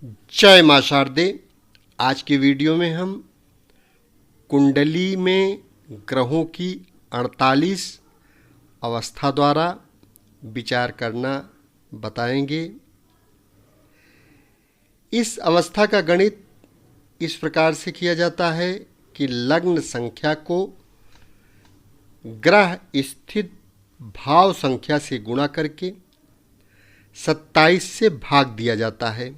जय मां शारदे। आज के वीडियो में हम कुंडली में ग्रहों की 48 अवस्था द्वारा विचार करना बताएंगे। इस अवस्था का गणित इस प्रकार से किया जाता है कि लग्न संख्या को ग्रह स्थित भाव संख्या से गुणा करके 27 से भाग दिया जाता है।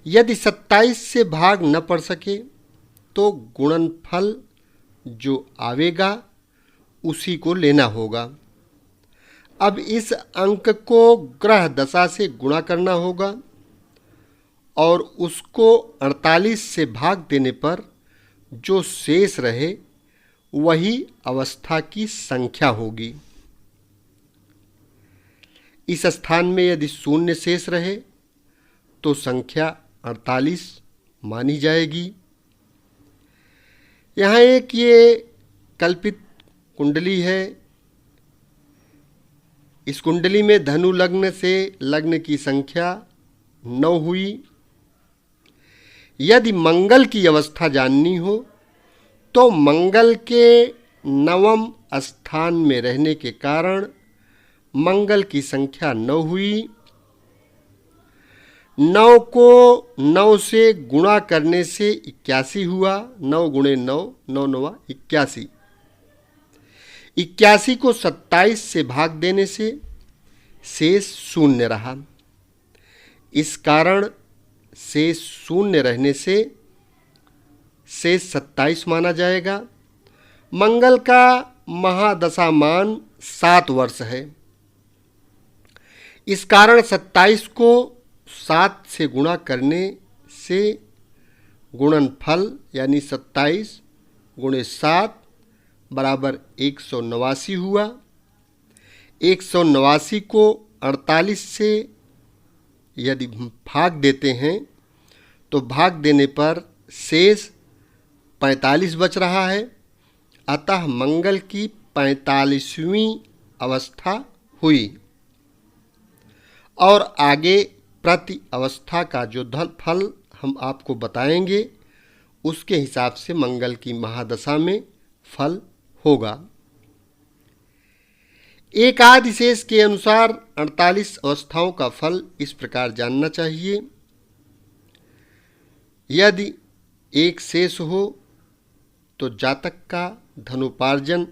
यदि 27 से भाग न पड़ सके तो गुणनफल जो आवेगा उसी को लेना होगा। अब इस अंक को ग्रह दशा से गुणा करना होगा और उसको 48 से भाग देने पर जो शेष रहे वही अवस्था की संख्या होगी। इस स्थान में यदि शून्य शेष रहे तो संख्या 48 मानी जाएगी। यहाँ एक ये कल्पित कुंडली है। इस कुंडली में धनु लग्न से लग्न की संख्या 9 हुई। यदि मंगल की अवस्था जाननी हो तो मंगल के 9वें स्थान में रहने के कारण मंगल की संख्या 9 हुई। 9 को 9 से गुणा करने से 81 हुआ। 9 गुणे 9, 9 9 81। 81 को 27 से भाग देने से शेष शून्य रहा। इस कारण शेष शून्य रहने से शेष 27 माना जाएगा। मंगल का महादशामान 7 वर्ष है। इस कारण 27 को 7 से गुणा करने से गुणनफल यानी 27 गुणे 7 बराबर 189 हुआ। 189 को 48 से यदि भाग देते हैं तो भाग देने पर शेष 45 बच रहा है। अतः मंगल की 45वीं अवस्था हुई और आगे प्रति अवस्था का जो फल हम आपको बताएंगे उसके हिसाब से मंगल की महादशा में फल होगा। एक आदिशेष के अनुसार 48 अवस्थाओं का फल इस प्रकार जानना चाहिए। यदि एक शेष हो तो जातक का धनोपार्जन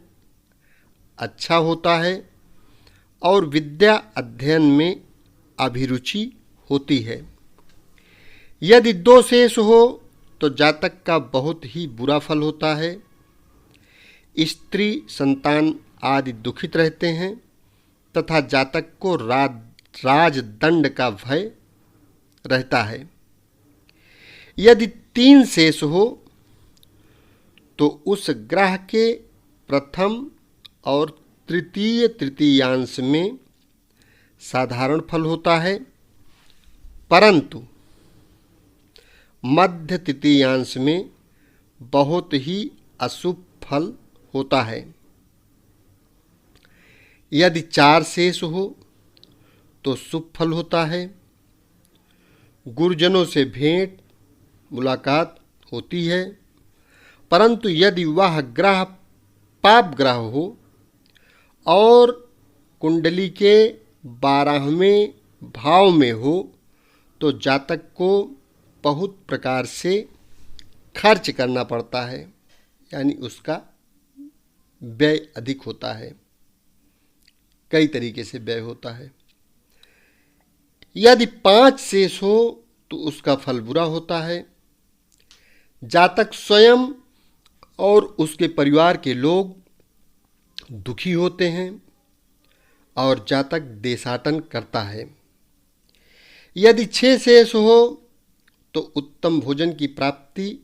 अच्छा होता है और विद्या अध्ययन में अभिरुचि होती है। यदि 2 शेष हो तो जातक का बहुत ही बुरा फल होता है। स्त्री संतान आदि दुखित रहते हैं तथा जातक को राजदंड का भय रहता है। यदि 3 शेष हो तो उस ग्रह के प्रथम और तृतीयांश में साधारण फल होता है, परंतु मध्य तृतीयांश में बहुत ही अशुभ फल होता है। यदि 4 शेष हो तो शुभ फल होता है। गुरुजनों से भेंट मुलाकात होती है, परंतु यदि वह ग्रह पाप ग्रह हो और कुंडली के 12वें भाव में हो तो जातक को बहुत प्रकार से खर्च करना पड़ता है, यानी उसका व्यय अधिक होता है। कई तरीके से व्यय होता है। यदि 5 शेष हो तो उसका फल बुरा होता है। जातक स्वयं और उसके परिवार के लोग दुखी होते हैं और जातक देशाटन करता है। यदि 6 शेष हो तो उत्तम भोजन की प्राप्ति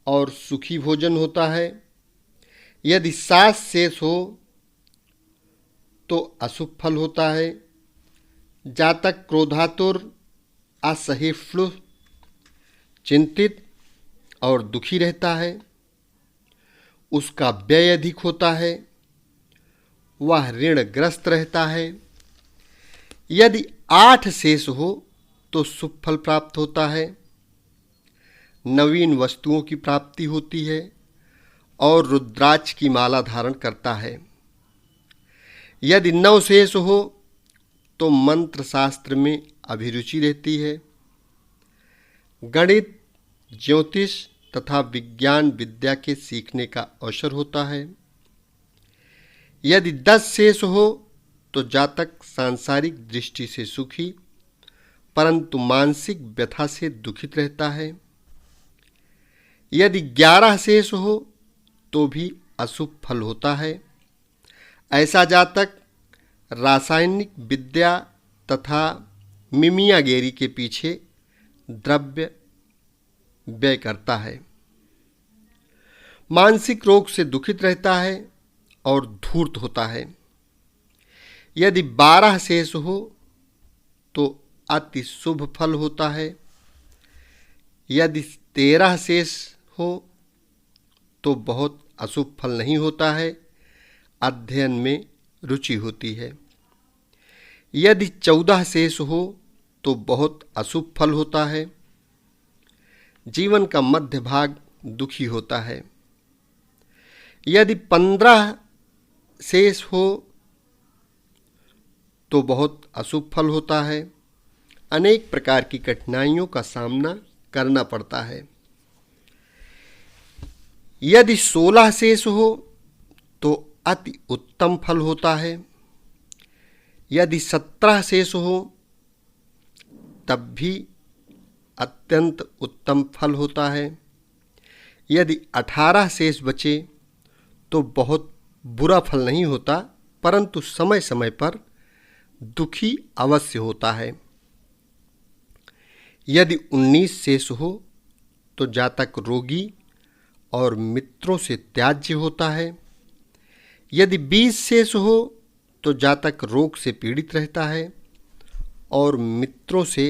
और सुखी भोजन होता है। यदि 7 शेष हो तो अशुभ फल होता है। जातक क्रोधातुर, असहिष्णु, चिंतित और दुखी रहता है। उसका व्यय अधिक होता है। वह ऋणग्रस्त रहता है। यदि 8 शेष हो तो शुभ फल प्राप्त होता है, नवीन वस्तुओं की प्राप्ति होती है और रुद्राक्ष की माला धारण करता है। यदि नव शेष हो तो मंत्र शास्त्र में अभिरुचि रहती है, गणित, ज्योतिष तथा विज्ञान विद्या के सीखने का अवसर होता है। यदि 10 शेष हो तो जातक सांसारिक दृष्टि से सुखी परंतु मानसिक व्यथा से दुखित रहता है। यदि 11 शेष हो तो भी अशुभ फल होता है। ऐसा जातक रासायनिक विद्या तथा मिमियागेरी के पीछे द्रव्य व्यय करता है, मानसिक रोग से दुखित रहता है और धूर्त होता है। यदि 12 शेष हो तो अति शुभ फल होता है। यदि 13 शेष हो तो बहुत अशुभ फल नहीं होता है, अध्ययन में रुचि होती है। यदि 14 शेष हो तो बहुत अशुभ फल होता है, जीवन का मध्य भाग दुखी होता है। यदि 15 शेष हो तो बहुत अशुभ फल होता है, अनेक प्रकार की कठिनाइयों का सामना करना पड़ता है। यदि 16 शेष हो तो अति उत्तम फल होता है। यदि 17 शेष हो तब भी अत्यंत उत्तम फल होता है। यदि 18 शेष बचे तो बहुत बुरा फल नहीं होता, परंतु समय समय पर दुखी अवश्य होता है। यदि 19 शेष हो तो जातक रोगी और मित्रों से त्याज्य होता है। यदि 20 शेष हो तो जातक रोग से पीड़ित रहता है और मित्रों से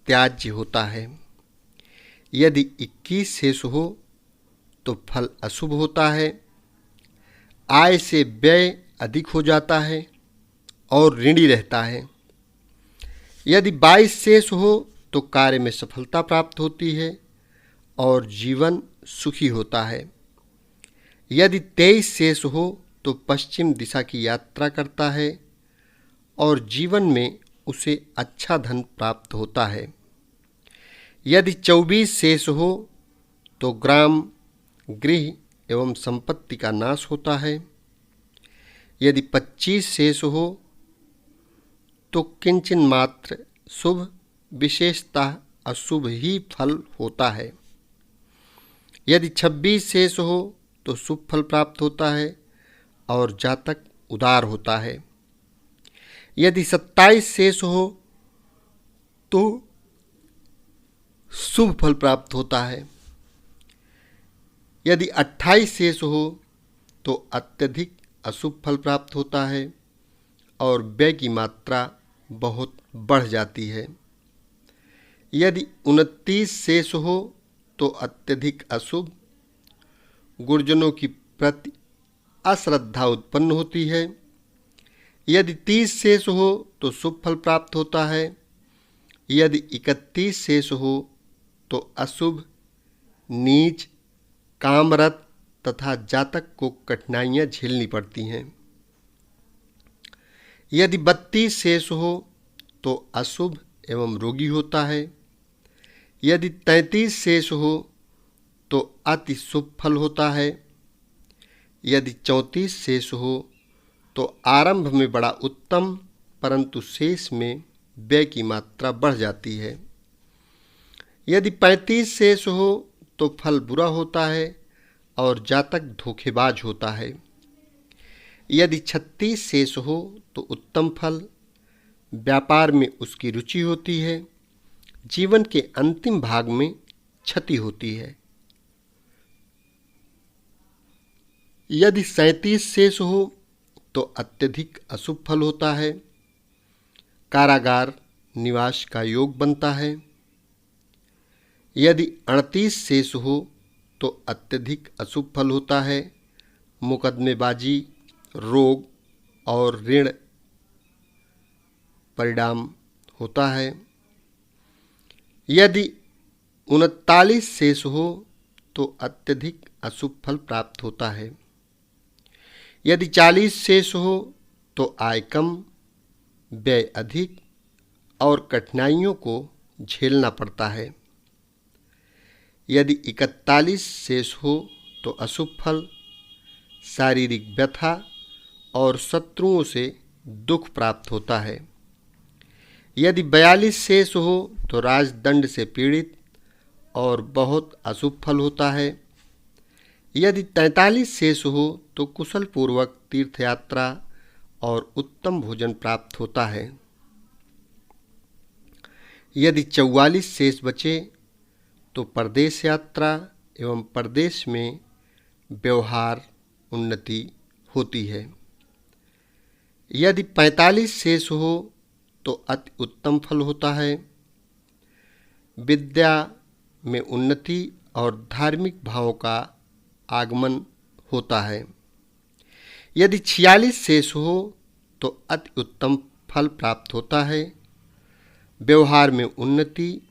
त्याज्य होता है। यदि 21 शेष हो तो फल अशुभ होता है, आय से व्यय अधिक हो जाता है और ऋणी रहता है। यदि 22 शेष हो तो कार्य में सफलता प्राप्त होती है और जीवन सुखी होता है। यदि 23 शेष हो तो पश्चिम दिशा की यात्रा करता है और जीवन में उसे अच्छा धन प्राप्त होता है। यदि 24 शेष हो तो ग्राम, गृह एवं संपत्ति का नाश होता है। यदि 25 शेष हो तो किंचन मात्र शुभ, विशेषतः अशुभ ही फल होता है। यदि 26 शेष हो तो शुभ फल प्राप्त होता है और जातक उदार होता है। यदि 27 शेष हो तो शुभ फल प्राप्त होता है। यदि 28 शेष हो तो अत्यधिक अशुभ फल प्राप्त होता है और व्यय की मात्रा बहुत बढ़ जाती है। यदि 29 शेष हो तो अत्यधिक अशुभ, गुरुजनों की प्रति अश्रद्धा उत्पन्न होती है। यदि 30 शेष हो तो शुभ फल प्राप्त होता है। यदि 31 शेष हो तो अशुभ, नीच, कामरत तथा जातक को कठिनाइयां झेलनी पड़ती हैं। यदि 32 शेष हो तो अशुभ एवं रोगी होता है। यदि 33 शेष हो तो अति शुभ फल होता है। यदि 34 शेष हो तो आरंभ में बड़ा उत्तम, परंतु शेष में व्यय की मात्रा बढ़ जाती है। यदि 35 शेष हो तो फल बुरा होता है और जातक धोखेबाज होता है। यदि 36 शेष हो तो उत्तम फल, व्यापार में उसकी रुचि होती है। जीवन के अंतिम भाग में क्षति होती है। यदि 37 शेष हो तो अत्यधिक अशुभ फल होता है। कारागार निवास का योग बनता है। यदि 38 शेष हो तो अत्यधिक अशुभ फल होता है। मुकदमेबाजी, रोग और ऋण परिणाम होता है। यदि 39 शेष हो तो अत्यधिक अशुभ फल प्राप्त होता है। यदि 40 शेष हो तो आय कम, व्यय अधिक और कठिनाइयों को झेलना पड़ता है। यदि 41 शेष हो तो अशुभ फल, शारीरिक व्यथा और शत्रुओं से दुख प्राप्त होता है। यदि 42 शेष हो तो राजदंड से पीड़ित और बहुत अशुभ फल होता है। यदि 43 शेष हो तो कुशल पूर्वक तीर्थयात्रा और उत्तम भोजन प्राप्त होता है। यदि 44 शेष बचे तो परदेश यात्रा एवं परदेश में व्यवहार उन्नति होती है। यदि 45 शेष हो तो अति उत्तम फल होता है। विद्या में उन्नति और धार्मिक भावों का आगमन होता है। यदि 46 शेष हो तो अति उत्तम फल प्राप्त होता है। व्यवहार में उन्नति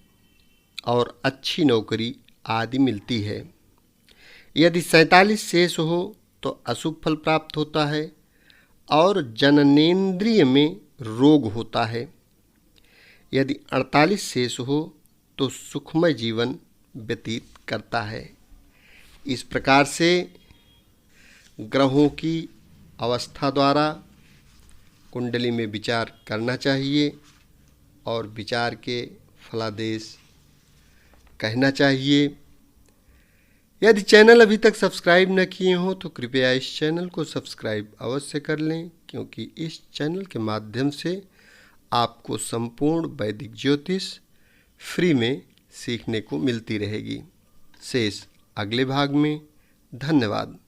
और अच्छी नौकरी आदि मिलती है। यदि 47 शेष हो तो अशुभ फल प्राप्त होता है और जननेंद्रिय में रोग होता है। यदि 48 शेष हो तो सुखमय जीवन व्यतीत करता है। इस प्रकार से ग्रहों की अवस्था द्वारा कुंडली में विचार करना चाहिए और विचार के फलादेश कहना चाहिए। यदि चैनल अभी तक सब्सक्राइब न किए हों तो कृपया इस चैनल को सब्सक्राइब अवश्य कर लें, क्योंकि इस चैनल के माध्यम से आपको संपूर्ण वैदिक ज्योतिष फ्री में सीखने को मिलती रहेगी। शेष अगले भाग में। धन्यवाद।